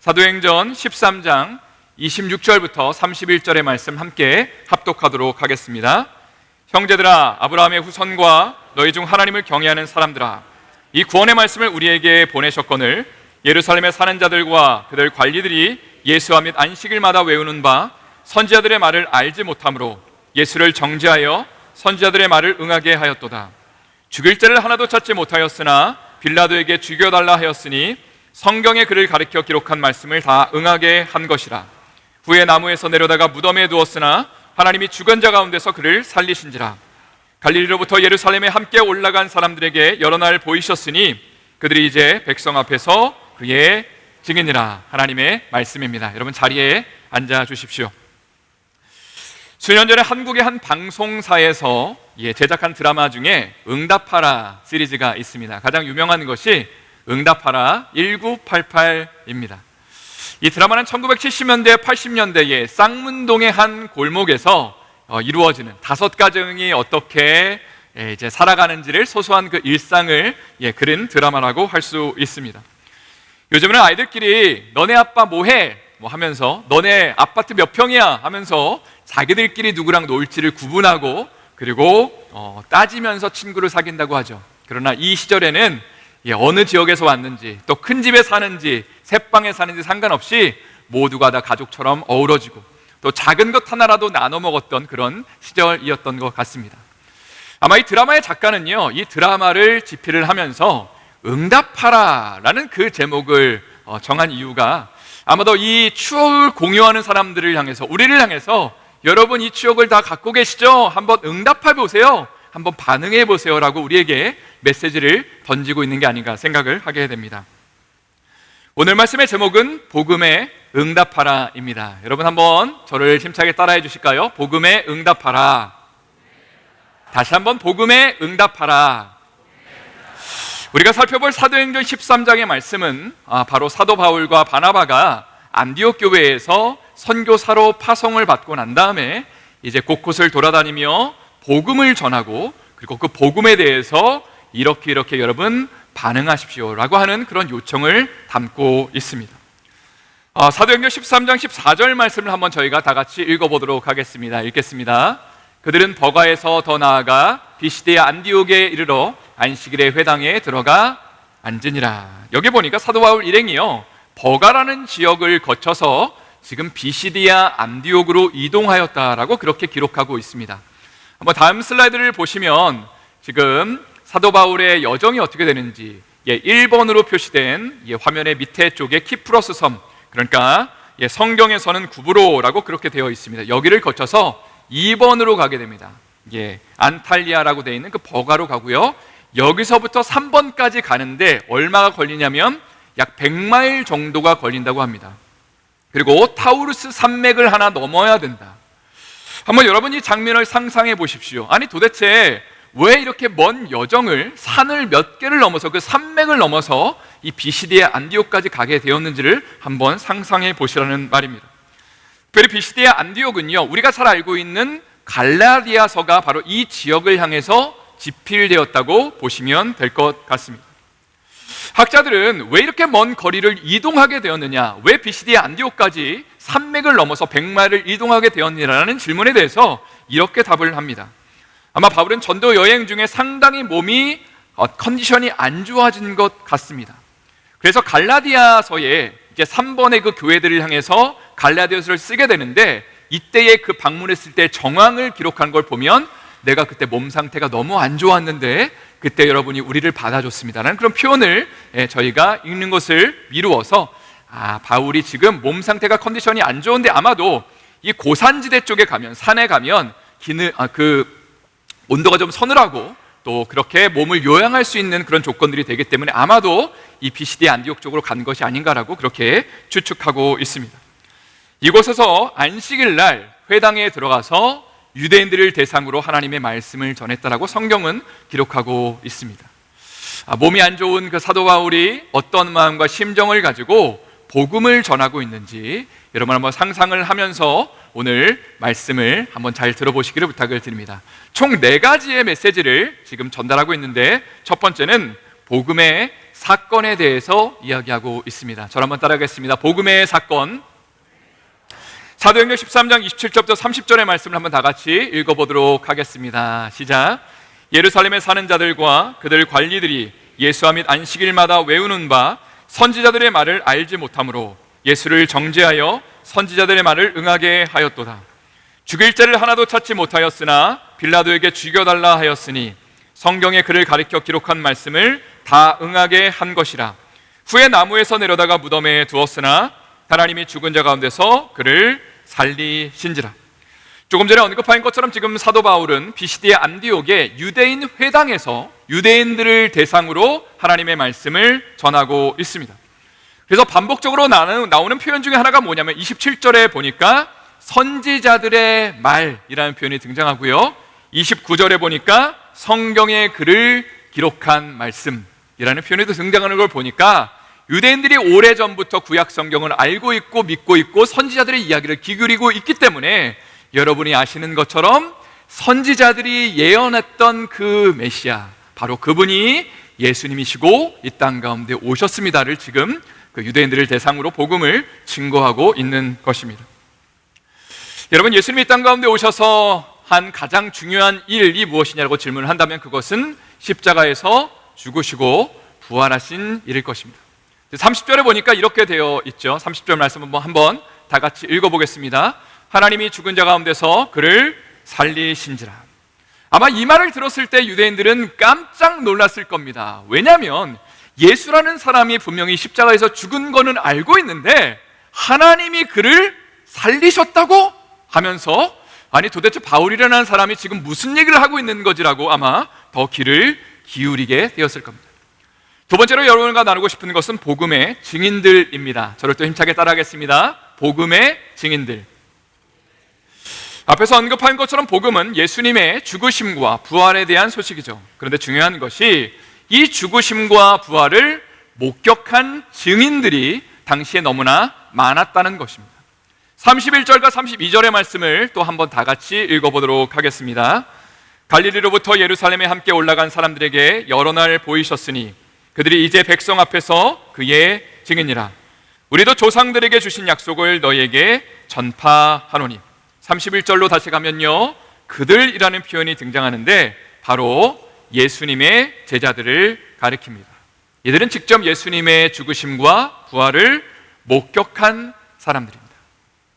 사도행전 13장 26절부터 31절의 말씀 함께 합독하도록 하겠습니다. 형제들아, 아브라함의 후손과 너희 중 하나님을 경외하는 사람들아, 이 구원의 말씀을 우리에게 보내셨거늘 예루살렘에 사는 자들과 그들 관리들이 예수와 및 안식일마다 외우는 바 선지자들의 말을 알지 못하므로 예수를 정죄하여 선지자들의 말을 응하게 하였도다. 죽일 죄를 하나도 찾지 못하였으나 빌라도에게 죽여달라 하였으니 성경에 그를 가리켜 기록한 말씀을 다 응하게 한 것이라. 후에 나무에서 내려다가 무덤에 두었으나 하나님이 죽은 자 가운데서 그를 살리신지라. 갈릴리로부터 예루살렘에 함께 올라간 사람들에게 여러 날 보이셨으니 그들이 이제 백성 앞에서 그의 증인이라. 하나님의 말씀입니다. 여러분 자리에 앉아 주십시오. 수년 전에 한국의 한 방송사에서 제작한 드라마 중에 응답하라 시리즈가 있습니다. 가장 유명한 것이 응답하라 1988입니다. 이 드라마는 1970년대, 80년대에 쌍문동의 한 골목에서 이루어지는 5가정이 어떻게 이제 살아가는지를 소소한 그 일상을 그린 드라마라고 할 수 있습니다. 요즘은 아이들끼리 너네 아빠 뭐해? 하면서 너네 아파트 몇 평이야? 하면서 자기들끼리 누구랑 놀지를 구분하고 그리고 따지면서 친구를 사귄다고 하죠. 그러나 이 시절에는 어느 지역에서 왔는지 또 큰 집에 사는지 새방에 사는지 상관없이 모두가 다 가족처럼 어우러지고 또 작은 것 하나라도 나눠 먹었던 그런 시절이었던 것 같습니다. 아마 이 드라마의 작가는요, 이 드라마를 집필을 하면서 응답하라라는 그 제목을 정한 이유가 아마도 이 추억을 공유하는 사람들을 향해서, 우리를 향해서 여러분 이 추억을 다 갖고 계시죠? 한번 응답해 보세요, 한번 반응해 보세요 라고 우리에게 메시지를 던지고 있는 게 아닌가 생각을 하게 됩니다. 오늘 말씀의 제목은 복음에 응답하라입니다. 여러분 한번 저를 힘차게 따라해 주실까요? 복음에 응답하라. 다시 한번 복음에 응답하라. 우리가 살펴볼 사도행전 13장의 말씀은 바로 사도 바울과 바나바가 안디옥 교회에서 선교사로 파송을 받고 난 다음에 이제 곳곳을 돌아다니며 복음을 전하고 그리고 그 복음에 대해서 이렇게 여러분 반응하십시오 라고 하는 그런 요청을 담고 있습니다. 사도행전 13장 14절 말씀을 한번 저희가 다 같이 읽어보도록 하겠습니다. 읽겠습니다. 그들은 버가에서 더 나아가 비시디아 안디옥에 이르러 안식일에 회당에 들어가 앉으니라. 여기 보니까 사도 바울 일행이요, 버가라는 지역을 거쳐서 지금 비시디아 안디옥으로 이동하였다라고 그렇게 기록하고 있습니다. 한번 다음 슬라이드를 보시면 지금 사도 바울의 여정이 어떻게 되는지 1번으로 표시된 화면의 밑에 쪽에 키프로스 섬, 그러니까 성경에서는 구브로라고 그렇게 되어 있습니다. 여기를 거쳐서 2번으로 가게 됩니다. 안탈리아라고 되어 있는 그 버가로 가고요, 여기서부터 3번까지 가는데 얼마가 걸리냐면 약 100마일 정도가 걸린다고 합니다. 그리고 타우루스 산맥을 하나 넘어야 된다. 한번 여러분 이 장면을 상상해 보십시오. 아니 도대체 왜 이렇게 먼 여정을 산을 몇 개를 넘어서 그 산맥을 넘어서 이 비시디아 안디옥까지 가게 되었는지를 한번 상상해 보시라는 말입니다. 특별히 비시디아 안디옥은요, 우리가 잘 알고 있는 갈라디아서가 바로 이 지역을 향해서 집필되었다고 보시면 될 것 같습니다. 학자들은 왜 이렇게 먼 거리를 이동하게 되었느냐, 왜 비시디아 안디옥까지 산맥을 넘어서 100마일을 이동하게 되었느냐라는 질문에 대해서 이렇게 답을 합니다. 아마 바울은 전도 여행 중에 상당히 몸이 컨디션이 안 좋아진 것 같습니다. 그래서 갈라디아서에 이제 3번의 그 교회들을 향해서 갈라디아서를 쓰게 되는데, 이때에 그 방문했을 때 정황을 기록한 걸 보면 내가 그때 몸 상태가 너무 안 좋았는데 그때 여러분이 우리를 받아줬습니다라는 그런 표현을 저희가 읽는 것을 미루어서 바울이 지금 몸 상태가 컨디션이 안 좋은데 아마도 이 고산지대 쪽에 가면, 산에 가면 그 온도가 좀 서늘하고 또 그렇게 몸을 요양할 수 있는 그런 조건들이 되기 때문에 아마도 이 비시디아 안디옥 쪽으로 간 것이 아닌가라고 그렇게 추측하고 있습니다. 이곳에서 안식일 날 회당에 들어가서 유대인들을 대상으로 하나님의 말씀을 전했다라고 성경은 기록하고 있습니다. 몸이 안 좋은 그 사도 바울이 어떤 마음과 심정을 가지고 복음을 전하고 있는지 여러분 한번 상상을 하면서 오늘 말씀을 한번 잘 들어보시기를 부탁을 드립니다. 총 4가지의 메시지를 지금 전달하고 있는데, 첫 번째는 복음의 사건에 대해서 이야기하고 있습니다. 저를 한번 따라하겠습니다. 복음의 사건. 사도행전 13장 27절부터 30절의 말씀을 한번 다 같이 읽어보도록 하겠습니다. 시작. 예루살렘에 사는 자들과 그들 관리들이 예수와 및 안식일마다 외우는 바 선지자들의 말을 알지 못하므로 예수를 정죄하여 선지자들의 말을 응하게 하였도다. 죽일 죄를 하나도 찾지 못하였으나 빌라도에게 죽여달라 하였으니 성경에 그를 가리켜 기록한 말씀을 다 응하게 한 것이라. 후에 나무에서 내려다가 무덤에 두었으나 하나님이 죽은 자 가운데서 그를 살리신지라. 조금 전에 언급한 것처럼 지금 사도 바울은 비시디아 안디옥의 유대인 회당에서 유대인들을 대상으로 하나님의 말씀을 전하고 있습니다. 그래서 반복적으로 나오는 표현 중에 하나가 뭐냐면 27절에 보니까 선지자들의 말이라는 표현이 등장하고요, 29절에 보니까 성경의 글을 기록한 말씀이라는 표현이 등장하는 걸 보니까 유대인들이 오래전부터 구약 성경을 알고 있고 믿고 있고 선지자들의 이야기를 귀 기울이고 있기 때문에 여러분이 아시는 것처럼 선지자들이 예언했던 그 메시아, 바로 그분이 예수님이시고 이 땅 가운데 오셨습니다를 지금 그 유대인들을 대상으로 복음을 증거하고 있는 것입니다. 여러분, 예수님이 이 땅 가운데 오셔서 한 가장 중요한 일이 무엇이냐고 질문을 한다면 그것은 십자가에서 죽으시고 부활하신 일일 것입니다. 30절에 보니까 이렇게 되어 있죠. 30절 말씀 한번 다 같이 읽어보겠습니다. 하나님이 죽은 자 가운데서 그를 살리신지라. 아마 이 말을 들었을 때 유대인들은 깜짝 놀랐을 겁니다. 왜냐하면 예수라는 사람이 분명히 십자가에서 죽은 거는 알고 있는데 하나님이 그를 살리셨다고 하면서, 아니 도대체 바울이라는 사람이 지금 무슨 얘기를 하고 있는 거지라고 아마 더 귀를 기울이게 되었을 겁니다. 두 번째로 여러분과 나누고 싶은 것은 복음의 증인들입니다. 저를 또 힘차게 따라하겠습니다. 복음의 증인들. 앞에서 언급한 것처럼 복음은 예수님의 죽으심과 부활에 대한 소식이죠. 그런데 중요한 것이 이 죽으심과 부활을 목격한 증인들이 당시에 너무나 많았다는 것입니다. 31절과 32절의 말씀을 또 한번 다 같이 읽어보도록 하겠습니다. 갈릴리로부터 예루살렘에 함께 올라간 사람들에게 여러 날 보이셨으니 그들이 이제 백성 앞에서 그의 증인이라. 우리도 조상들에게 주신 약속을 너희에게 전파하노니. 31절로 다시 가면요, 그들이라는 표현이 등장하는데 바로 예수님의 제자들을 가리킵니다. 이들은 직접 예수님의 죽으심과 부활을 목격한 사람들입니다.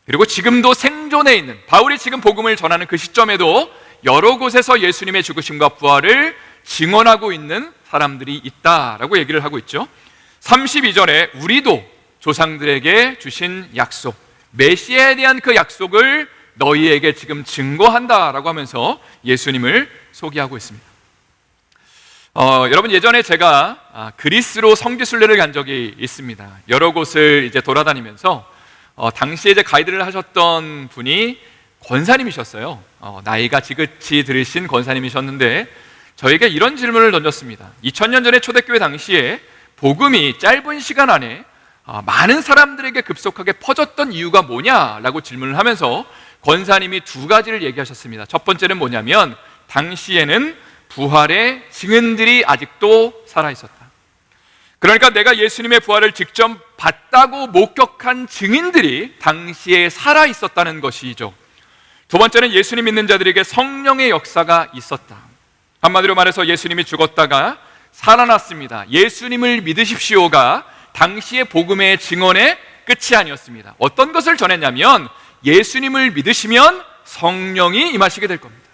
그리고 지금도 생존해 있는, 바울이 지금 복음을 전하는 그 시점에도 여러 곳에서 예수님의 죽으심과 부활을 증언하고 있는 사람들이 있다라고 얘기를 하고 있죠. 32절에 우리도 조상들에게 주신 약속, 메시아에 대한 그 약속을 너희에게 지금 증거한다라고 하면서 예수님을 소개하고 있습니다. 여러분, 예전에 제가 그리스로 성지순례를 간 적이 있습니다. 여러 곳을 이제 돌아다니면서 당시에 이제 가이드를 하셨던 분이 권사님이셨어요. 나이가 지긋이 들으신 권사님이셨는데 저에게 이런 질문을 던졌습니다. 2000년 전에 초대교회 당시에 복음이 짧은 시간 안에 많은 사람들에게 급속하게 퍼졌던 이유가 뭐냐라고 질문을 하면서 권사님이 두 가지를 얘기하셨습니다. 첫 번째는 뭐냐면 당시에는 부활의 증인들이 아직도 살아있었다. 그러니까 내가 예수님의 부활을 직접 봤다고 목격한 증인들이 당시에 살아있었다는 것이죠. 두 번째는 예수님 믿는 자들에게 성령의 역사가 있었다. 한마디로 말해서 예수님이 죽었다가 살아났습니다. 예수님을 믿으십시오가 당시의 복음의 증언의 끝이 아니었습니다. 어떤 것을 전했냐면 예수님을 믿으시면 성령이 임하시게 될 겁니다.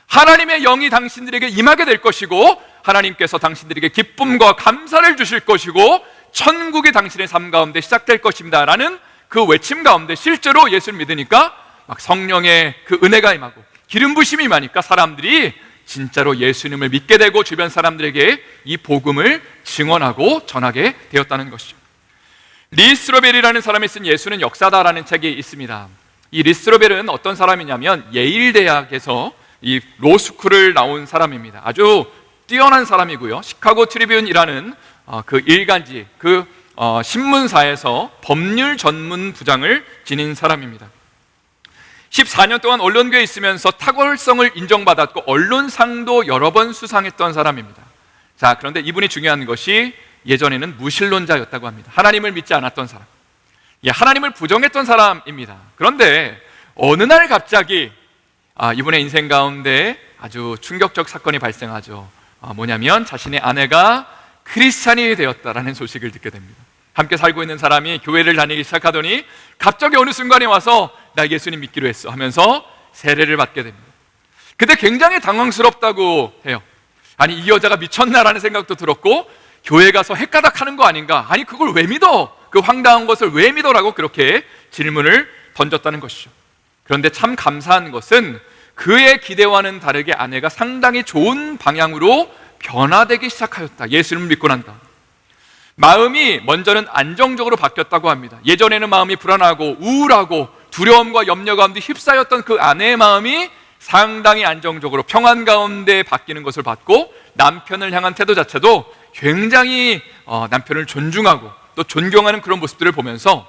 하나님의 영이 당신들에게 임하게 될 것이고 하나님께서 당신들에게 기쁨과 감사를 주실 것이고 천국이 당신의 삶 가운데 시작될 것입니다 라는 그 외침 가운데 실제로 예수를 믿으니까 막 성령의 그 은혜가 임하고 기름 부심이 임하니까 사람들이 진짜로 예수님을 믿게 되고 주변 사람들에게 이 복음을 증언하고 전하게 되었다는 것이죠. 리스로벨이라는 사람이 쓴 예수는 역사다라는 책이 있습니다. 이 리스로벨은 어떤 사람이냐면 예일대학에서 이 로스쿨을 나온 사람입니다. 아주 뛰어난 사람이고요, 시카고 트리뷴이라는 그 일간지, 그 신문사에서 법률 전문 부장을 지닌 사람입니다. 14년 동안 언론계에 있으면서 탁월성을 인정받았고 언론상도 여러 번 수상했던 사람입니다. 자, 그런데 이분이 중요한 것이 예전에는 무신론자였다고 합니다. 하나님을 믿지 않았던 사람, 하나님을 부정했던 사람입니다. 그런데 어느 날 갑자기 이분의 인생 가운데 아주 충격적 사건이 발생하죠. 뭐냐면 자신의 아내가 크리스찬이 되었다라는 소식을 듣게 됩니다. 함께 살고 있는 사람이 교회를 다니기 시작하더니 갑자기 어느 순간에 와서 나 예수님 믿기로 했어 하면서 세례를 받게 됩니다. 그때 굉장히 당황스럽다고 해요. 아니, 이 여자가 미쳤나라는 생각도 들었고, 교회 가서 헷가닥 하는 거 아닌가? 아니, 그걸 왜 믿어? 그 황당한 것을 왜 믿어라고 그렇게 질문을 던졌다는 것이죠. 그런데 참 감사한 것은 그의 기대와는 다르게 아내가 상당히 좋은 방향으로 변화되기 시작하였다. 예수님을 믿고 난다. 마음이 먼저는 안정적으로 바뀌었다고 합니다. 예전에는 마음이 불안하고 우울하고 두려움과 염려 가운데 휩싸였던 그 아내의 마음이 상당히 안정적으로 평안 가운데 바뀌는 것을 봤고, 남편을 향한 태도 자체도 굉장히 남편을 존중하고 또 존경하는 그런 모습들을 보면서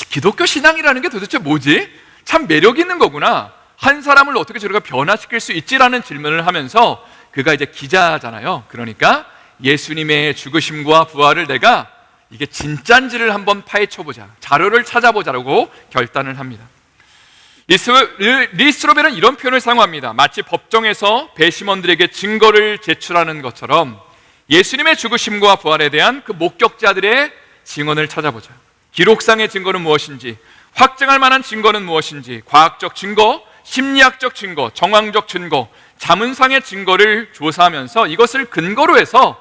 기독교 신앙이라는 게 도대체 뭐지? 참 매력 있는 거구나. 한 사람을 어떻게 저렇게 변화시킬 수 있지라는 질문을 하면서, 그가 이제 기자잖아요. 그러니까 예수님의 죽으심과 부활을 내가 이게 진짜인지를 한번 파헤쳐보자, 자료를 찾아보자라고 결단을 합니다. 리스트로벨은 이런 표현을 사용합니다. 마치 법정에서 배심원들에게 증거를 제출하는 것처럼 예수님의 죽으심과 부활에 대한 그 목격자들의 증언을 찾아보자. 기록상의 증거는 무엇인지, 확증할 만한 증거는 무엇인지, 과학적 증거, 심리학적 증거, 정황적 증거, 자문상의 증거를 조사하면서 이것을 근거로 해서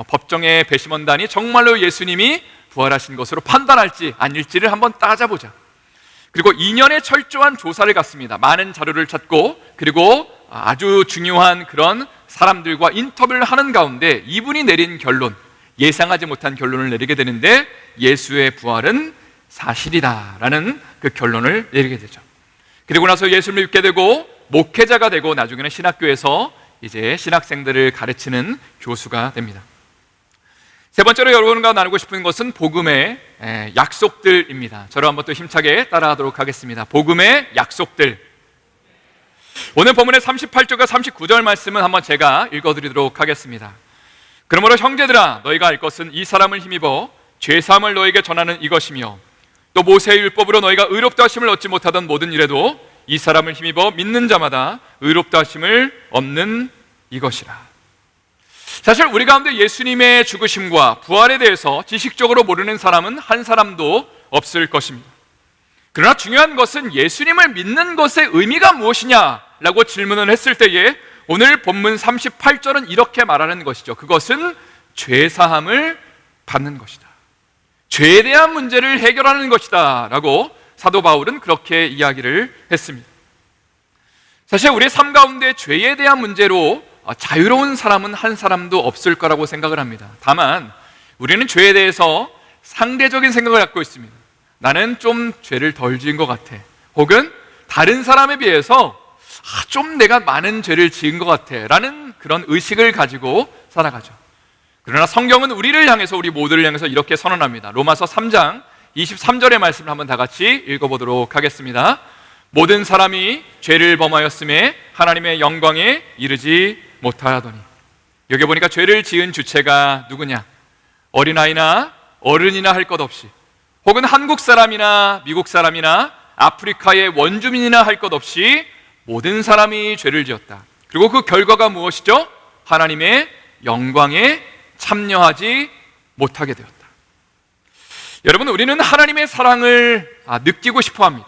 법정의 배심원단이 정말로 예수님이 부활하신 것으로 판단할지 아닐지를 한번 따져보자. 그리고 2년의 철저한 조사를 갖습니다. 많은 자료를 찾고, 그리고 아주 중요한 그런 사람들과 인터뷰를 하는 가운데 이분이 내린 결론, 예상하지 못한 결론을 내리게 되는데, 예수의 부활은 사실이다라는 그 결론을 내리게 되죠. 그리고 나서 예수를 믿게 되고 목회자가 되고 나중에는 신학교에서 이제 신학생들을 가르치는 교수가 됩니다. 세 번째로 여러분과 나누고 싶은 것은 복음의 약속들입니다. 저를 한번 또 힘차게 따라하도록 하겠습니다. 복음의 약속들. 오늘 본문의 38절과 39절 말씀은 한번 제가 읽어드리도록 하겠습니다. 그러므로 형제들아, 너희가 알 것은 이 사람을 힘입어 죄사함을 너희에게 전하는 이것이며, 또 모세의 율법으로 너희가 의롭다 하심을 얻지 못하던 모든 일에도 이 사람을 힘입어 믿는 자마다 의롭다 하심을 얻는 이것이라. 사실 우리 가운데 예수님의 죽으심과 부활에 대해서 지식적으로 모르는 사람은 한 사람도 없을 것입니다. 그러나 중요한 것은 예수님을 믿는 것의 의미가 무엇이냐라고 질문을 했을 때에 오늘 본문 38절은 이렇게 말하는 것이죠. 그것은 죄사함을 받는 것이다. 죄에 대한 문제를 해결하는 것이다 라고 사도 바울은 그렇게 이야기를 했습니다. 사실 우리의 삶 가운데 죄에 대한 문제로 자유로운 사람은 한 사람도 없을 거라고 생각을 합니다. 다만 우리는 죄에 대해서 상대적인 생각을 갖고 있습니다. 나는 좀 죄를 덜 지은 것 같아, 혹은 다른 사람에 비해서 좀 내가 많은 죄를 지은 것 같아 라는 그런 의식을 가지고 살아가죠. 그러나 성경은 우리를 향해서, 우리 모두를 향해서 이렇게 선언합니다. 로마서 3장 23절의 말씀을 한번 다 같이 읽어보도록 하겠습니다. 모든 사람이 죄를 범하였음에 하나님의 영광에 이르지 못하더니. 여기 보니까 죄를 지은 주체가 누구냐? 어린아이나 어른이나 할 것 없이, 혹은 한국 사람이나 미국 사람이나 아프리카의 원주민이나 할 것 없이 모든 사람이 죄를 지었다. 그리고 그 결과가 무엇이죠? 하나님의 영광에 참여하지 못하게 되었다. 여러분, 우리는 하나님의 사랑을 느끼고 싶어 합니다.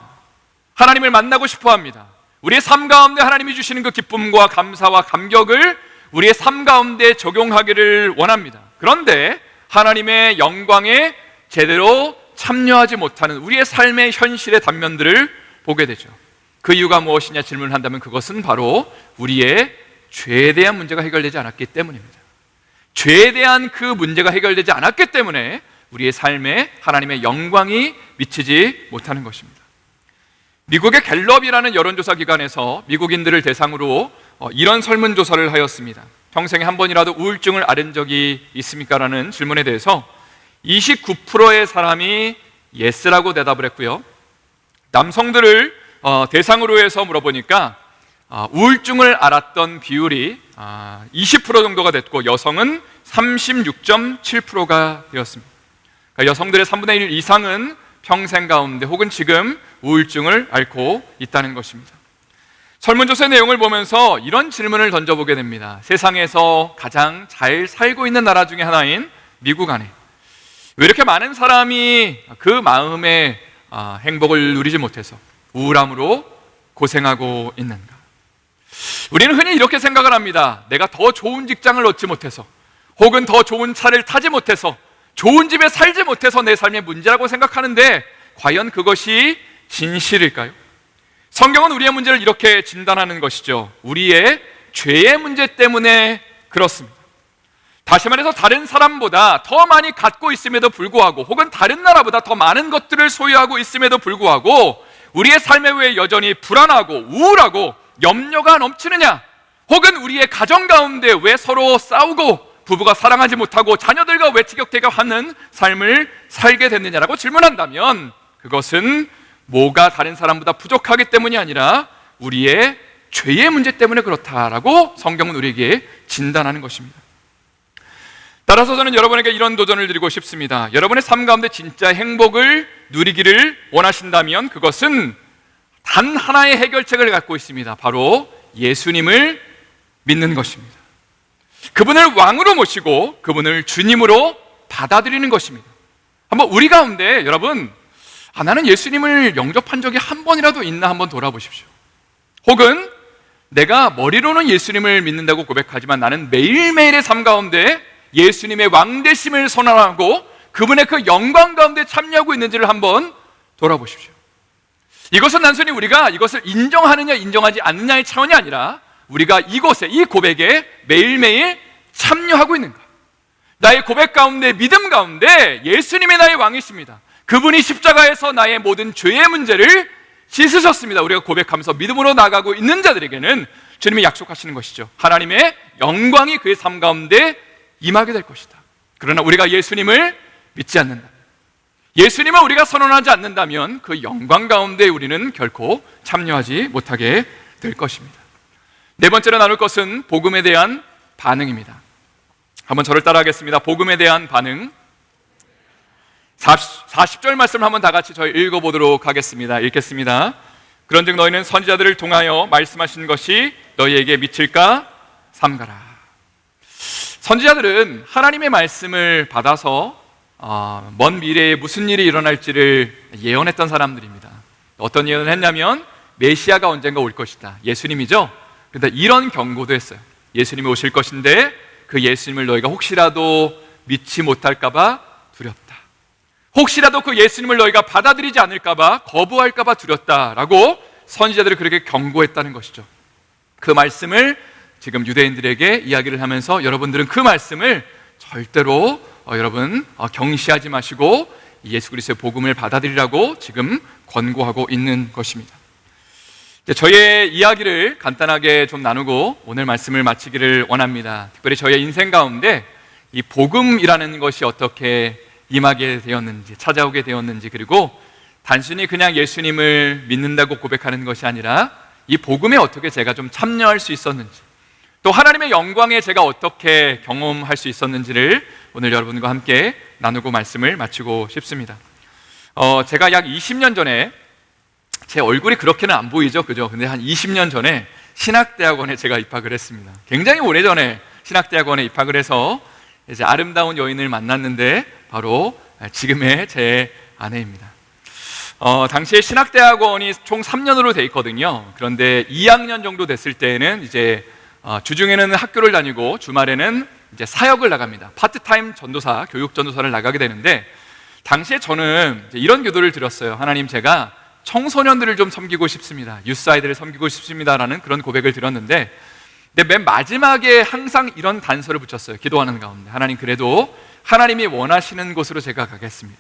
하나님을 만나고 싶어 합니다. 우리의 삶 가운데 하나님이 주시는 그 기쁨과 감사와 감격을 우리의 삶 가운데 적용하기를 원합니다. 그런데 하나님의 영광에 제대로 참여하지 못하는 우리의 삶의 현실의 단면들을 보게 되죠. 그 이유가 무엇이냐 질문을 한다면 그것은 바로 우리의 죄에 대한 문제가 해결되지 않았기 때문입니다. 죄에 대한 그 문제가 해결되지 않았기 때문에 우리의 삶에 하나님의 영광이 미치지 못하는 것입니다. 미국의 갤럽이라는 여론조사 기관에서 미국인들을 대상으로 이런 설문조사를 하였습니다. 평생에 한 번이라도 우울증을 앓은 적이 있습니까? 라는 질문에 대해서 29%의 사람이 예스라고 대답을 했고요. 남성들을 대상으로 해서 물어보니까 우울증을 앓았던 비율이 20% 정도가 됐고 여성은 36.7%가 되었습니다. 그러니까 여성들의 3분의 1 이상은 평생 가운데 혹은 지금 우울증을 앓고 있다는 것입니다. 설문조사의 내용을 보면서 이런 질문을 던져보게 됩니다. 세상에서 가장 잘 살고 있는 나라 중에 하나인 미국 안에 왜 이렇게 많은 사람이 그 마음의 행복을 누리지 못해서 우울함으로 고생하고 있는가? 우리는 흔히 이렇게 생각을 합니다. 내가 더 좋은 직장을 얻지 못해서 혹은 더 좋은 차를 타지 못해서 좋은 집에 살지 못해서 내 삶의 문제라고 생각하는데 과연 그것이 진실일까요? 성경은 우리의 문제를 이렇게 진단하는 것이죠. 우리의 죄의 문제 때문에 그렇습니다. 다시 말해서 다른 사람보다 더 많이 갖고 있음에도 불구하고 혹은 다른 나라보다 더 많은 것들을 소유하고 있음에도 불구하고 우리의 삶에 왜 여전히 불안하고 우울하고 염려가 넘치느냐? 혹은 우리의 가정 가운데 왜 서로 싸우고 부부가 사랑하지 못하고 자녀들과 왜 티격태격하는 삶을 살게 됐느냐라고 질문한다면 그것은 뭐가 다른 사람보다 부족하기 때문이 아니라 우리의 죄의 문제 때문에 그렇다라고 성경은 우리에게 진단하는 것입니다. 따라서 저는 여러분에게 이런 도전을 드리고 싶습니다. 여러분의 삶 가운데 진짜 행복을 누리기를 원하신다면 그것은 단 하나의 해결책을 갖고 있습니다. 바로 예수님을 믿는 것입니다. 그분을 왕으로 모시고 그분을 주님으로 받아들이는 것입니다. 한번 우리 가운데 여러분 나는 예수님을 영접한 적이 한 번이라도 있나 한번 돌아보십시오. 혹은 내가 머리로는 예수님을 믿는다고 고백하지만 나는 매일매일의 삶 가운데 예수님의 왕되심을 선언하고 그분의 그 영광 가운데 참여하고 있는지를 한번 돌아보십시오. 이것은 단순히 우리가 이것을 인정하느냐 인정하지 않느냐의 차원이 아니라 우리가 이곳에 이 고백에 매일매일 참여하고 있는가? 나의 고백 가운데 믿음 가운데 예수님이 나의 왕이십니다. 그분이 십자가에서 나의 모든 죄의 문제를 씻으셨습니다. 우리가 고백하면서 믿음으로 나가고 있는 자들에게는 주님이 약속하시는 것이죠. 하나님의 영광이 그의 삶 가운데 임하게 될 것이다. 그러나 우리가 예수님을 믿지 않는다, 예수님을 우리가 선언하지 않는다면 그 영광 가운데 우리는 결코 참여하지 못하게 될 것입니다. 네 번째로 나눌 것은 복음에 대한 반응입니다. 한번 저를 따라하겠습니다. 복음에 대한 반응. 40절 말씀을 한번 다 같이 저희 읽어보도록 하겠습니다. 읽겠습니다. 그런즉 너희는 선지자들을 통하여 말씀하신 것이 너희에게 미칠까 삼가라. 선지자들은 하나님의 말씀을 받아서 먼 미래에 무슨 일이 일어날지를 예언했던 사람들입니다. 어떤 예언을 했냐면 메시아가 언젠가 올 것이다. 예수님이죠. 그런데 이런 경고도 했어요. 예수님이 오실 것인데 그 예수님을 너희가 혹시라도 믿지 못할까 봐 두렵다. 혹시라도 그 예수님을 너희가 받아들이지 않을까 봐 거부할까 봐 두렵다라고 선지자들이 그렇게 경고했다는 것이죠. 그 말씀을 지금 유대인들에게 이야기를 하면서 여러분들은 그 말씀을 절대로 여러분 경시하지 마시고 예수 그리스도의 복음을 받아들이라고 지금 권고하고 있는 것입니다. 저의 이야기를 간단하게 좀 나누고 오늘 말씀을 마치기를 원합니다. 특별히 저의 인생 가운데 이 복음이라는 것이 어떻게 임하게 되었는지, 찾아오게 되었는지, 그리고 단순히 그냥 예수님을 믿는다고 고백하는 것이 아니라 이 복음에 어떻게 제가 좀 참여할 수 있었는지, 또 하나님의 영광에 제가 어떻게 경험할 수 있었는지를 오늘 여러분과 함께 나누고 말씀을 마치고 싶습니다. 제가 약 20년 전에, 제 얼굴이 그렇게는 안 보이죠, 그죠? 근데 한 20년 전에 신학대학원에 제가 입학을 했습니다. 굉장히 오래전에 신학대학원에 입학을 해서 이제 아름다운 여인을 만났는데 바로 지금의 제 아내입니다. 당시에 신학대학원이 총 3년으로 돼 있거든요. 그런데 2학년 정도 됐을 때는 이제 주중에는 학교를 다니고 주말에는 이제 사역을 나갑니다. 파트타임 전도사, 교육 전도사를 나가게 되는데 당시에 저는 이런 기도를 드렸어요. 하나님, 제가 청소년들을 좀 섬기고 싶습니다. 유스 아이들을 섬기고 싶습니다라는 그런 고백을 드렸는데, 근데 맨 마지막에 항상 이런 단서를 붙였어요. 기도하는 가운데 하나님, 그래도 하나님이 원하시는 곳으로 제가 가겠습니다.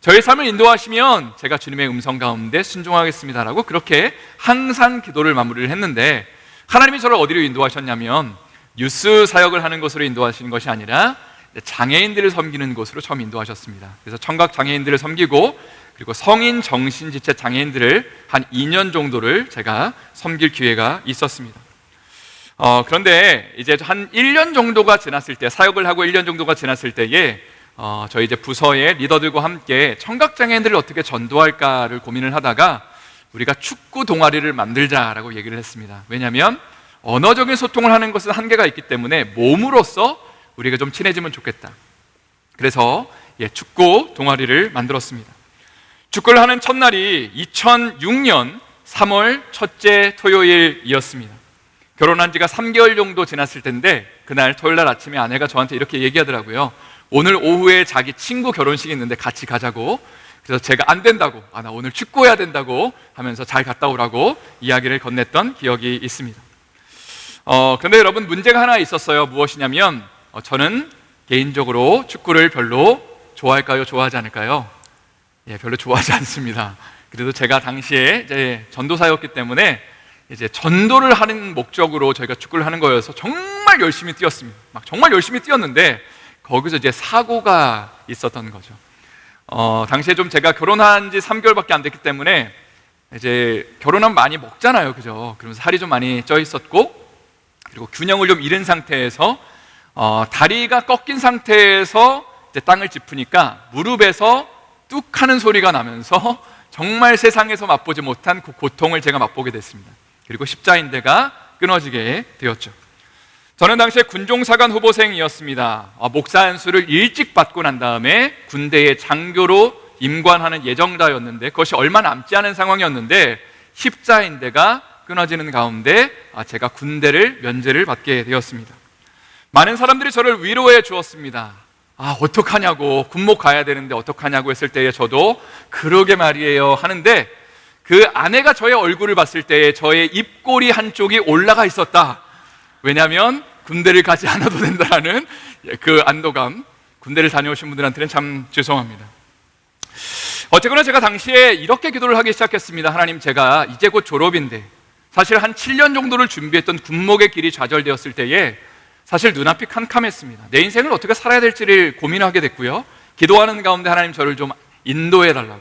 저의 삶을 인도하시면 제가 주님의 음성 가운데 순종하겠습니다라고 그렇게 항상 기도를 마무리를 했는데, 하나님이 저를 어디로 인도하셨냐면 유스 사역을 하는 곳으로 인도하시는 것이 아니라 장애인들을 섬기는 곳으로 처음 인도하셨습니다. 그래서 청각 장애인들을 섬기고 그리고 성인 정신지체 장애인들을 한 2년 정도를 제가 섬길 기회가 있었습니다. 그런데 이제 한 1년 정도가 지났을 때, 사역을 하고 1년 정도가 지났을 때에 저희 이제 부서의 리더들과 함께 청각장애인들을 어떻게 전도할까를 고민을 하다가 우리가 축구 동아리를 만들자라고 얘기를 했습니다. 왜냐하면 언어적인 소통을 하는 것은 한계가 있기 때문에 몸으로써 우리가 좀 친해지면 좋겠다. 그래서 축구 동아리를 만들었습니다. 축구를 하는 첫날이 2006년 3월 첫째 토요일이었습니다. 결혼한 지가 3개월 정도 지났을 텐데 그날 토요일 날 아침에 아내가 저한테 이렇게 얘기하더라고요. 오늘 오후에 자기 친구 결혼식이 있는데 같이 가자고. 그래서 제가 안 된다고, 나 오늘 축구해야 된다고 하면서 잘 갔다 오라고 이야기를 건넸던 기억이 있습니다. 그런데 여러분, 문제가 하나 있었어요. 무엇이냐면 저는 개인적으로 축구를 별로 좋아할까요? 좋아하지 않을까요? 별로 좋아하지 않습니다. 그래도 제가 당시에 이제 전도사였기 때문에 이제 전도를 하는 목적으로 저희가 축구를 하는 거여서 정말 열심히 뛰었습니다. 막 정말 열심히 뛰었는데 거기서 이제 사고가 있었던 거죠. 당시에 좀 제가 결혼한 지 3개월밖에 안 됐기 때문에 이제 결혼하면 많이 먹잖아요, 그죠? 그러면서 살이 좀 많이 쪄 있었고, 그리고 균형을 좀 잃은 상태에서 다리가 꺾인 상태에서 이제 땅을 짚으니까 무릎에서 뚝 하는 소리가 나면서 정말 세상에서 맛보지 못한 그 고통을 제가 맛보게 됐습니다. 그리고 십자인대가 끊어지게 되었죠. 저는 당시에 군종사관 후보생이었습니다. 목사 안수를 일찍 받고 난 다음에 군대의 장교로 임관하는 예정자였는데 그것이 얼마 남지 않은 상황이었는데 십자인대가 끊어지는 가운데 제가 군대를 면제를 받게 되었습니다. 많은 사람들이 저를 위로해 주었습니다. 어떡하냐고, 군목 가야 되는데 어떡하냐고 했을 때에 저도 그러게 말이에요 하는데, 그 아내가 저의 얼굴을 봤을 때에 저의 입꼬리 한쪽이 올라가 있었다. 왜냐하면 군대를 가지 않아도 된다는 그 안도감. 군대를 다녀오신 분들한테는 참 죄송합니다. 어쨌거나 제가 당시에 이렇게 기도를 하기 시작했습니다. 하나님, 제가 이제 곧 졸업인데 사실 한 7년 정도를 준비했던 군목의 길이 좌절되었을 때에 사실 눈앞이 캄캄했습니다. 내 인생을 어떻게 살아야 될지를 고민하게 됐고요. 기도하는 가운데 하나님 저를 좀 인도해 달라고,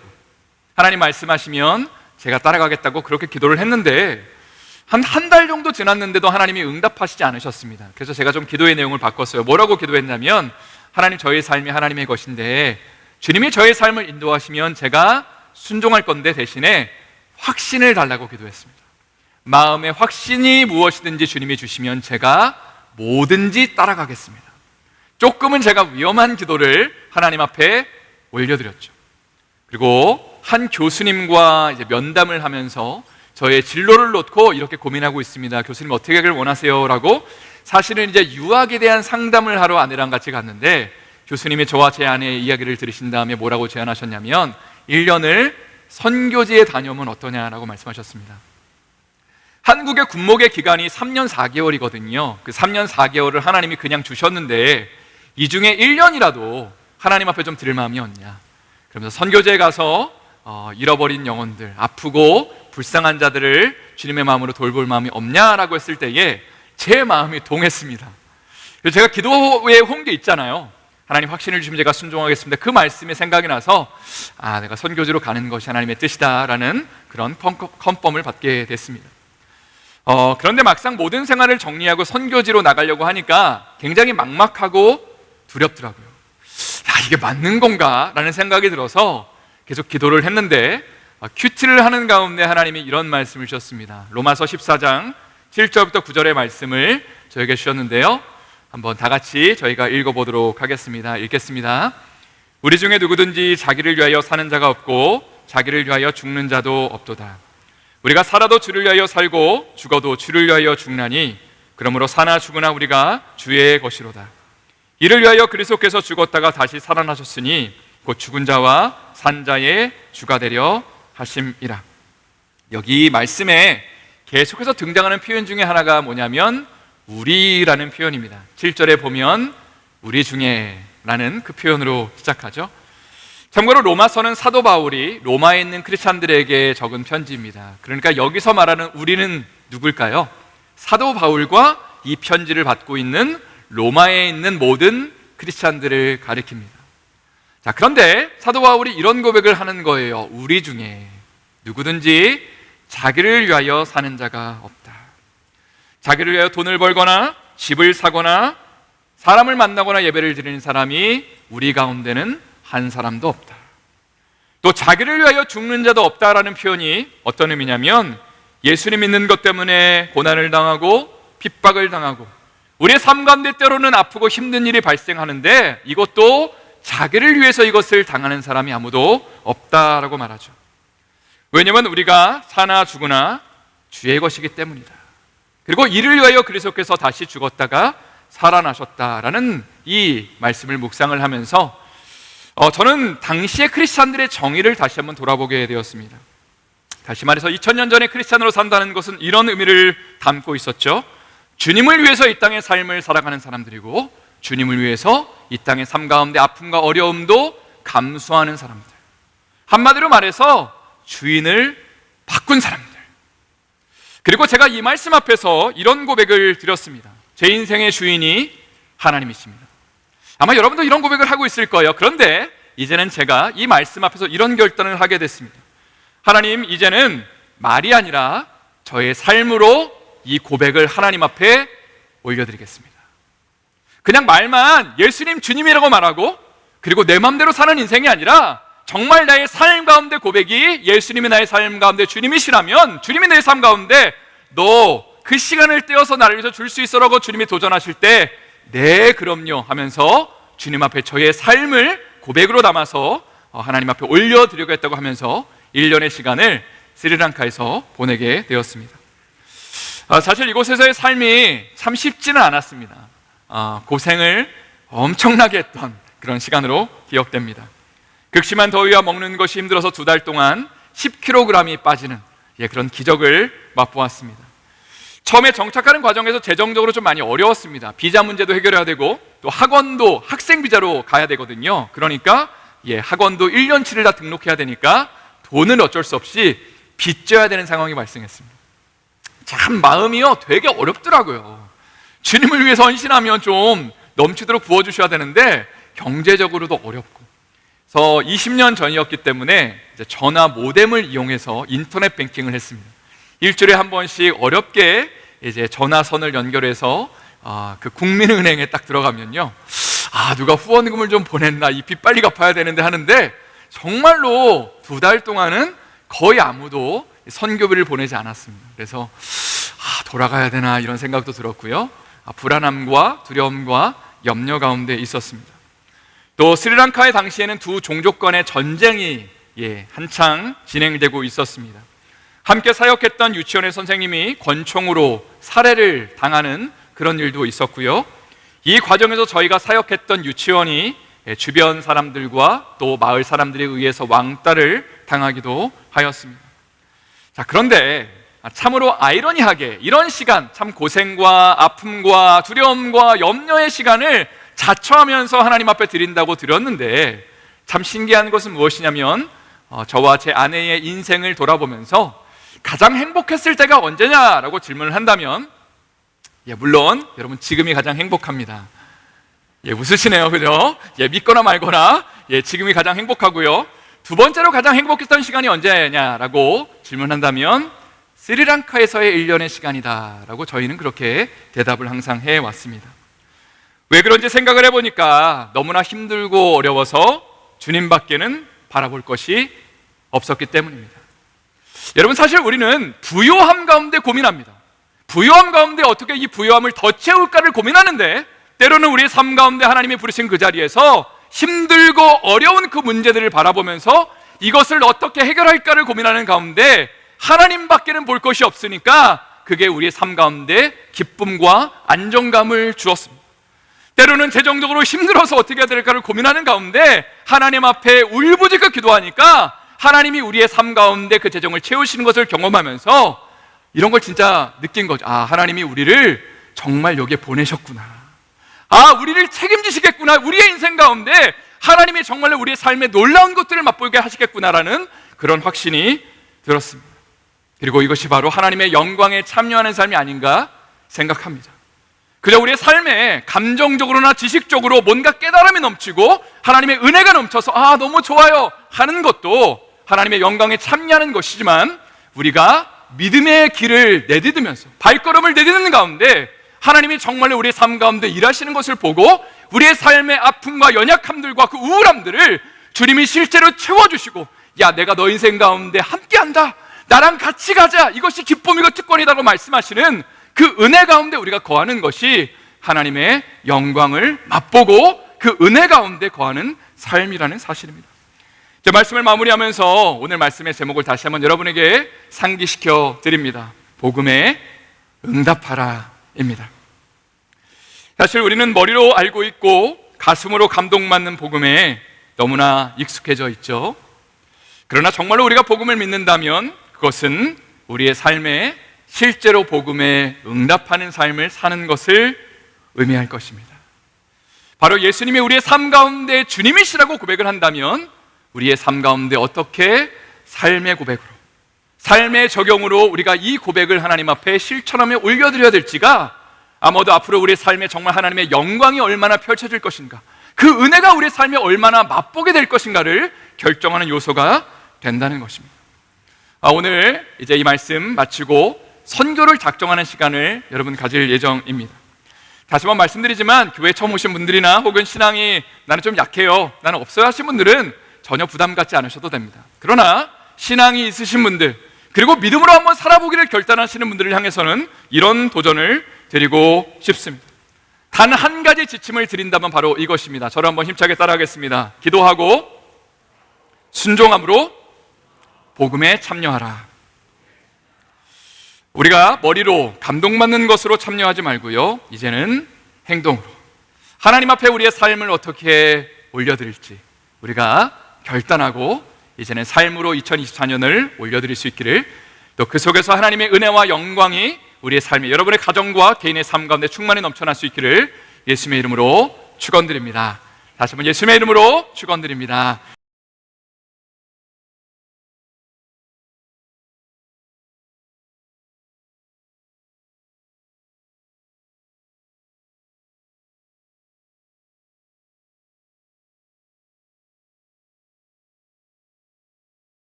하나님 말씀하시면 제가 따라가겠다고 그렇게 기도를 했는데 한 달 정도 지났는데도 하나님이 응답하시지 않으셨습니다. 그래서 제가 좀 기도의 내용을 바꿨어요. 뭐라고 기도했냐면, 하나님, 저의 삶이 하나님의 것인데 주님이 저의 삶을 인도하시면 제가 순종할 건데 대신에 확신을 달라고 기도했습니다. 마음의 확신이 무엇이든지 주님이 주시면 제가 뭐든지 따라가겠습니다. 조금은 제가 위험한 기도를 하나님 앞에 올려드렸죠. 그리고 한 교수님과 이제 면담을 하면서 저의 진로를 놓고 이렇게 고민하고 있습니다. 교수님, 어떻게 하길 원하세요? 라고, 사실은 이제 유학에 대한 상담을 하러 아내랑 같이 갔는데 교수님이 저와 제 아내의 이야기를 들으신 다음에 뭐라고 제안하셨냐면 1년을 선교지에 다녀오면 어떠냐라고 말씀하셨습니다. 한국의 군목의 기간이 3년 4개월이거든요. 그 3년 4개월을 하나님이 그냥 주셨는데 이 중에 1년이라도 하나님 앞에 좀 드릴 마음이 없냐, 그러면서 선교지에 가서 잃어버린 영혼들, 아프고 불쌍한 자들을 주님의 마음으로 돌볼 마음이 없냐라고 했을 때에 제 마음이 동했습니다. 그래서 제가 기도의 홍게 있잖아요. 하나님 확신을 주시면 제가 순종하겠습니다. 그 말씀이 생각이 나서 내가 선교지로 가는 것이 하나님의 뜻이다라는 그런 컨펌을 받게 됐습니다. 그런데 막상 모든 생활을 정리하고 선교지로 나가려고 하니까 굉장히 막막하고 두렵더라고요. 이게 맞는 건가? 라는 생각이 들어서 계속 기도를 했는데 큐티를 하는 가운데 하나님이 이런 말씀을 주셨습니다. 로마서 14장 7절부터 9절의 말씀을 저에게 주셨는데요, 한번 다 같이 저희가 읽어보도록 하겠습니다. 읽겠습니다. 우리 중에 누구든지 자기를 위하여 사는 자가 없고 자기를 위하여 죽는 자도 없도다. 우리가 살아도 주를 위하여 살고 죽어도 주를 위하여 죽나니 그러므로 사나 죽으나 우리가 주의 것이로다. 이를 위하여 그리스도께서 죽었다가 다시 살아나셨으니 곧 죽은 자와 산 자의 주가 되려 하심이라. 여기 말씀에 계속해서 등장하는 표현 중에 하나가 뭐냐면 우리라는 표현입니다. 7절에 보면 우리 중에 라는 그 표현으로 시작하죠. 참고로 로마서는 사도 바울이 로마에 있는 크리스찬들에게 적은 편지입니다. 그러니까 여기서 말하는 우리는 누굴까요? 사도 바울과 이 편지를 받고 있는 로마에 있는 모든 크리스찬들을 가리킵니다. 자, 그런데 사도 바울이 이런 고백을 하는 거예요. 우리 중에 누구든지 자기를 위하여 사는 자가 없다. 자기를 위하여 돈을 벌거나 집을 사거나 사람을 만나거나 예배를 드리는 사람이 우리 가운데는 한 사람도 없다. 또 자기를 위하여 죽는 자도 없다라는 표현이 어떤 의미냐면, 예수님 믿는 것 때문에 고난을 당하고 핍박을 당하고 우리의 삶 가운데 때로는 아프고 힘든 일이 발생하는데 이것도 자기를 위해서 이것을 당하는 사람이 아무도 없다라고 말하죠. 왜냐하면 우리가 사나 죽으나 주의 것이기 때문이다. 그리고 이를 위하여 그리스도께서 다시 죽었다가 살아나셨다라는 이 말씀을 묵상을 하면서 저는 당시의 크리스찬들의 정의를 다시 한번 돌아보게 되었습니다. 다시 말해서 2000년 전에 크리스찬으로 산다는 것은 이런 의미를 담고 있었죠. 주님을 위해서 이 땅의 삶을 살아가는 사람들이고, 주님을 위해서 이 땅의 삶 가운데 아픔과 어려움도 감수하는 사람들, 한마디로 말해서 주인을 바꾼 사람들. 그리고 제가 이 말씀 앞에서 이런 고백을 드렸습니다. 제 인생의 주인이 하나님이십니다. 아마 여러분도 이런 고백을 하고 있을 거예요. 그런데 이제는 제가 이 말씀 앞에서 이런 결단을 하게 됐습니다. 하나님, 이제는 말이 아니라 저의 삶으로 이 고백을 하나님 앞에 올려드리겠습니다. 그냥 말만 예수님 주님이라고 말하고, 그리고 내 마음대로 사는 인생이 아니라 정말 나의 삶 가운데 고백이 예수님이 나의 삶 가운데 주님이시라면, 주님이 내 삶 가운데 너 그 시간을 떼어서 나를 위해서 줄 수 있어라고 주님이 도전하실 때, 네 그럼요 하면서 주님 앞에 저의 삶을 고백으로 담아서 하나님 앞에 올려드리고 했다고 하면서 1년의 시간을 스리랑카에서 보내게 되었습니다. 사실 이곳에서의 삶이 참 쉽지는 않았습니다. 고생을 엄청나게 했던 그런 시간으로 기억됩니다. 극심한 더위와 먹는 것이 힘들어서 2달 동안 10kg이 빠지는 그런 기적을 맛보았습니다. 처음에 정착하는 과정에서 재정적으로 좀 많이 어려웠습니다. 비자 문제도 해결해야 되고, 또 학원도 학생 비자로 가야 되거든요. 그러니까 학원도 1년치를 다 등록해야 되니까 돈을 어쩔 수 없이 빚져야 되는 상황이 발생했습니다. 참 마음이요 되게 어렵더라고요. 주님을 위해서 헌신하면 좀 넘치도록 부어주셔야 되는데 경제적으로도 어렵고, 그래서 20년 전이었기 때문에 이제 전화 모뎀을 이용해서 인터넷 뱅킹을 했습니다. 일주일에 한 번씩 어렵게 이제 전화선을 연결해서 그 국민은행에 딱 들어가면요, 누가 후원금을 좀 보냈나, 이 빚 빨리 갚아야 되는데 하는데, 정말로 2달 동안은 거의 아무도 선교비를 보내지 않았습니다. 그래서 돌아가야 되나 이런 생각도 들었고요, 불안함과 두려움과 염려 가운데 있었습니다. 또 스리랑카의 당시에는 두 종족 간의 전쟁이 한창 진행되고 있었습니다. 함께 사역했던 유치원의 선생님이 권총으로 살해를 당하는 그런 일도 있었고요, 이 과정에서 저희가 사역했던 유치원이 주변 사람들과 또 마을 사람들에 의해서 왕따를 당하기도 하였습니다. 자, 그런데 참으로 아이러니하게 이런 시간, 참 고생과 아픔과 두려움과 염려의 시간을 자처하면서 하나님 앞에 드린다고 드렸는데, 참 신기한 것은 무엇이냐면 저와 제 아내의 인생을 돌아보면서 가장 행복했을 때가 언제냐라고 질문을 한다면, 물론 여러분 지금이 가장 행복합니다. 웃으시네요, 그죠? 믿거나 말거나 지금이 가장 행복하고요. 두 번째로 가장 행복했던 시간이 언제냐라고 질문한다면 스리랑카에서의 1년의 시간이다라고 저희는 그렇게 대답을 항상 해왔습니다. 왜 그런지 생각을 해보니까 너무나 힘들고 어려워서 주님밖에는 바라볼 것이 없었기 때문입니다. 여러분, 사실 우리는 부요함 가운데 고민합니다. 부요함 가운데 어떻게 이 부요함을 더 채울까를 고민하는데, 때로는 우리의 삶 가운데 하나님이 부르신 그 자리에서 힘들고 어려운 그 문제들을 바라보면서 이것을 어떻게 해결할까를 고민하는 가운데 하나님밖에는 볼 것이 없으니까 그게 우리의 삶 가운데 기쁨과 안정감을 주었습니다. 때로는 재정적으로 힘들어서 어떻게 해야 될까를 고민하는 가운데 하나님 앞에 울부짖고 기도하니까 하나님이 우리의 삶 가운데 그 재정을 채우시는 것을 경험하면서 이런 걸 진짜 느낀 거죠. 하나님이 우리를 정말 여기에 보내셨구나. 우리를 책임지시겠구나. 우리의 인생 가운데 하나님이 정말로 우리의 삶에 놀라운 것들을 맛보게 하시겠구나라는 그런 확신이 들었습니다. 그리고 이것이 바로 하나님의 영광에 참여하는 삶이 아닌가 생각합니다. 그저 우리의 삶에 감정적으로나 지식적으로 뭔가 깨달음이 넘치고 하나님의 은혜가 넘쳐서 너무 좋아요 하는 것도 하나님의 영광에 참여하는 것이지만, 우리가 믿음의 길을 내디디면서 발걸음을 내디디는 가운데 하나님이 정말로 우리의 삶 가운데 일하시는 것을 보고 우리의 삶의 아픔과 연약함들과 그 우울함들을 주님이 실제로 채워주시고, 야, 내가 너 인생 가운데 함께한다, 나랑 같이 가자, 이것이 기쁨이고 특권이라고 말씀하시는 그 은혜 가운데 우리가 거하는 것이 하나님의 영광을 맛보고 그 은혜 가운데 거하는 삶이라는 사실입니다. 제 말씀을 마무리하면서 오늘 말씀의 제목을 다시 한번 여러분에게 상기시켜 드립니다. 복음에 응답하라 입니다. 사실 우리는 머리로 알고 있고 가슴으로 감동받는 복음에 너무나 익숙해져 있죠. 그러나 정말로 우리가 복음을 믿는다면 그것은 우리의 삶에 실제로 복음에 응답하는 삶을 사는 것을 의미할 것입니다. 바로 예수님이 우리의 삶 가운데 주님이시라고 고백을 한다면 우리의 삶 가운데 어떻게 삶의 고백으로, 삶의 적용으로 우리가 이 고백을 하나님 앞에 실천하며 올려드려야 될지가 아마도 앞으로 우리의 삶에 정말 하나님의 영광이 얼마나 펼쳐질 것인가, 그 은혜가 우리의 삶에 얼마나 맛보게 될 것인가를 결정하는 요소가 된다는 것입니다. 오늘 이제 이 말씀 마치고 선교를 작정하는 시간을 여러분 가질 예정입니다. 다시 한번 말씀드리지만 교회 처음 오신 분들이나 혹은 신앙이 나는 좀 약해요, 나는 없어요 하신 분들은 전혀 부담 갖지 않으셔도 됩니다. 그러나 신앙이 있으신 분들, 그리고 믿음으로 한번 살아보기를 결단하시는 분들을 향해서는 이런 도전을 드리고 싶습니다. 단 한 가지 지침을 드린다면 바로 이것입니다. 저를 한번 힘차게 따라하겠습니다. 기도하고 순종함으로 복음에 참여하라. 우리가 머리로 감동받는 것으로 참여하지 말고요, 이제는 행동으로 하나님 앞에 우리의 삶을 어떻게 올려드릴지 우리가 결단하고 이제는 삶으로 2024년을 올려드릴 수 있기를, 또 그 속에서 하나님의 은혜와 영광이 우리의 삶에, 여러분의 가정과 개인의 삶 가운데 충만히 넘쳐날 수 있기를 예수님의 이름으로 축원드립니다. 다시 한번 예수님의 이름으로 축원드립니다.